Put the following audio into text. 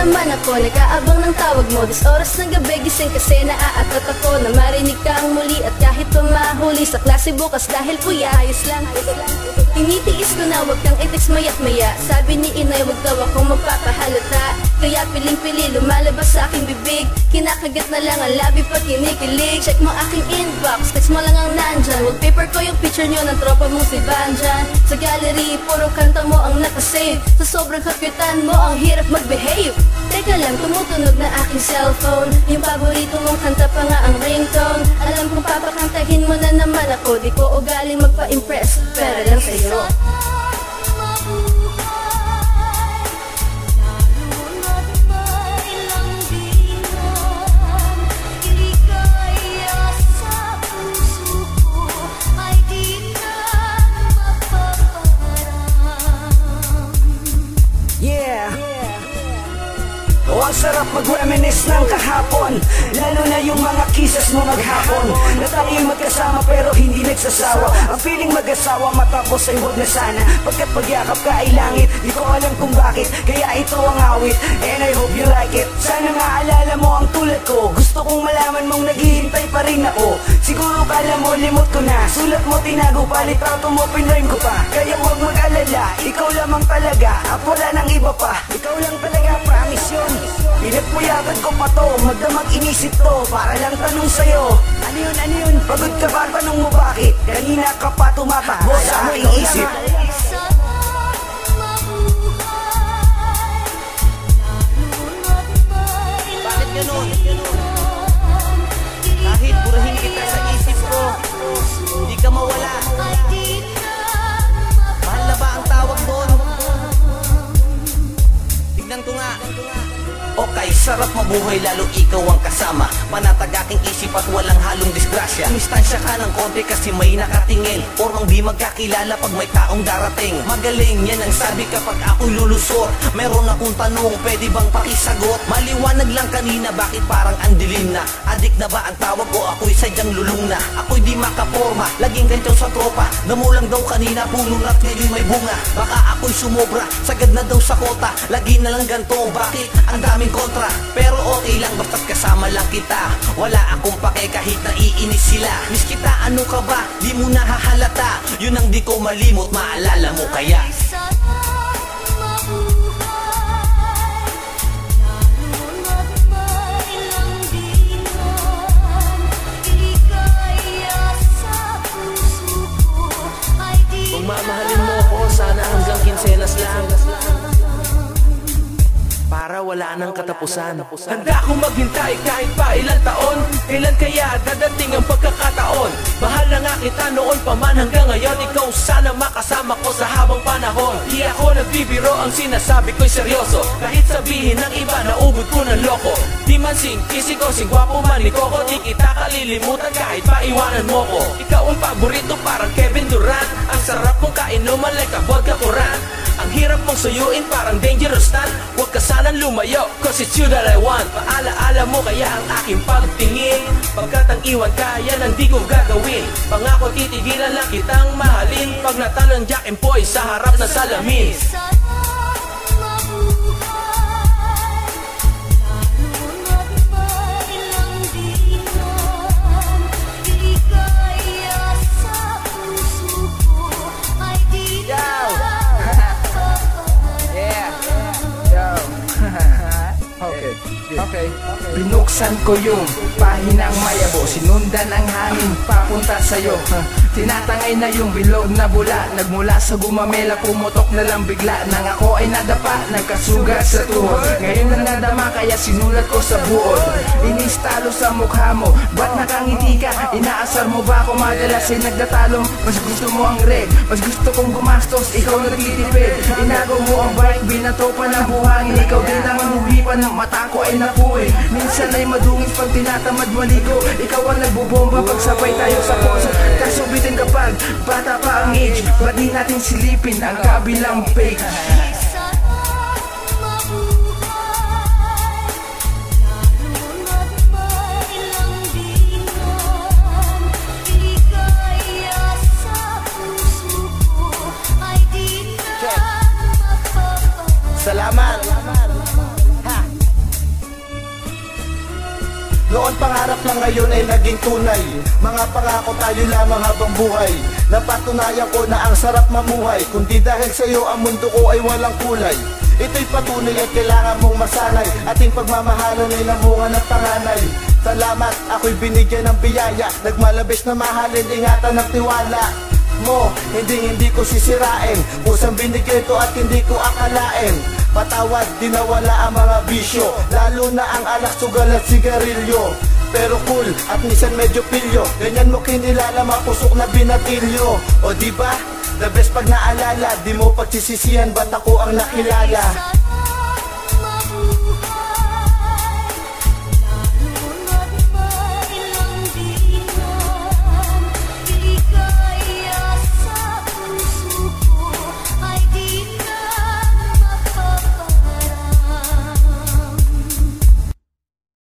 naman ako, nag-aabang ng tawag mo. This oras ng gabi, gising kasi naaatat ako na marinig kang muli at kahit pa mahuli sa klase bukas dahil puya. Ayos lang, tinitiis ko na wag kang i-text maya't maya. Sabi ni inay wag daw akong magpapahalata, kaya piling-pili lumalabas sa aking bibig. Kinakagat na lang ang labi pag kinikilig. Check mo aking inbox, text mo lang ang nandyan. Wallpaper ko yung picture nyo ng tropa mong si Banjan. Sa gallery, puro kanta mo ang nakasave. Sa sobrang kapitan mo, ang hirap mag-behave. Teka lang, tumutunog na aking cellphone. Yung paborito mong kanta pa nga ang ringtone. Alam kong papakantahin mo na naman ako. Di ko ugaling magpa-impress, pero lang sa'yo. Ang sarap mag-reminisce ng kahapon, lalo na yung mga kisses mo maghapon, na tayo'y magkasama pero hindi nagsasawa. Ang feeling mag-asawa matapos ay huwag na sana, pagkat pagyakap ka ay langit. Di ko alam kung bakit, kaya ito ang awit, and I hope you like it. Sana maalala mo ang tulad ko, gusto kong malaman mong naghihintay pa rin ako. Siguro kala mo limot ko na, sulat mo tinago pa, litrato mo pinrime ko pa. Kaya huwag mag-alala, ikaw lamang talaga at wala nang iba pa. Ikaw lang talaga, promise yun. Pinagpuyagan ko pa to, magdamag inisip to, para lang tanong sa'yo, ano yun, ano yun? Pagod ka ba? Tanong mo bakit? Kanina ka pa tumatakbo sa aking isip. Bakit ganun? Kahit burahin kita sa isip ko, hindi ka mawala. Mahal na ba ang tawag doon? Tignan ko nga. Okay, sarap mabuhay lalo ikaw ang kasama. Panatag aking isip at walang halong disgrasya. Distansya ka ng konti kasi may nakatingin, pormang di magkakilala pag may taong darating. Magaling, yan ang sabi kapag ako'y lulusot. Meron akong tanong, pwede bang pakisagot? Maliwanag lang kanina, bakit parang andilim na? Adik na ba ang tawag o ako'y sadyang lulung na? Ako'y di makaporma, laging ganito sa tropa. Namulang daw kanina, puno at ngayon may bunga. Baka ako'y sumobra, sagad na daw sa kota. Lagi na lang ganito, bakit? Ang daming kontra, pero okay lang basta't kasama lang kita. Wala akong pake kahit naiinis sila. Miss kita, ano ka ba? Di mo nahahalata. Yun ang di ko malimot, maalala mo kaya. Kung mamahalin mo ako, sana hanggang kinsenas lang, para wala nang katapusan. Handa akong maghintay kahit pa ilang taon. Kailan kaya dadating ang pagkakataon? Mahal na nga kita noon pa man hanggang ngayon. Ikaw sana makasama ko sa habang panahon. Di ako nagbibiro, ang sinasabi ko'y seryoso. Kahit sabihin ng iba na ubod ko ng loko. Di man sing kisiko, sing gwapo man ni Coco. Di kita kalilimutan kahit pa iwanan mo ko. Ikaw ang paborito parang Kevin Durant. Ang sarap mong kainuman like a vodka Quran. Ang hirap mong suyuin parang dangerous stand. Huwag ka sanang lumayo, cause it's you that I want. Paala-ala mo kaya ang aking pagtingin, pagkat ang iwan ka, yan ang di ko gagawin. Pangako titigilan lang kitang mahalin, pag natanong Jack and Poy sa harap na salamin. Okay. Binuksan ko yung pahinang mayabo, sinundan ang hangin papunta sa'yo. Tinatangay na yung bilog na bula, nagmula sa gumamela, pumutok na lang bigla. Nang ako ay nadapa, nagkasugat sa tuhod. Ngayon na nadama kaya sinulat ko sa buod. Inistalo sa mukha mo, ba't nakangiti ka? Inaasar mo ba ako madalas ay nagtatalo? Mas gusto mo ang red, mas gusto kong gumastos, ikaw nagtitipid. Inago mo ang bike, binato pa ng buhangin. Ikaw din ang manuhipan ng mata ko ay napuwi. Minsan ay madungis pag tinatamad maligo. Ikaw ang nagbubomba pag sabay tayo sa poso. Kaso bitin kapag bata pa ang age, ba't di natin silipin ang kabilang page? Salamat. Ha. na ngayon ay naging tunay. Mga pangako tayo lamang habang buhay. Napatunayan ko na ang sarap mamuhay. Kundi dahil sa'yo ang mundo ko ay walang kulay. Ito'y patunay at kailangan mong masanay. Ating pagmamahalan ay namunga ng panganay. Salamat, ako'y binigyan ng biyaya. Nagmalabis na mahalin, ingatan ng tiwala mo, hindi ko sisirain. Pusang binigay ko at hindi ko akalain. Patawad, di nawala ang mga bisyo, lalo na ang alak, sugal at sigarilyo. Pero cool at minsan medyo pilyo, ganyan mo kinilala, mapusok na binatilyo. O diba, the best pag naalala, di mo pagsisisihan ba't ako ang nakilala.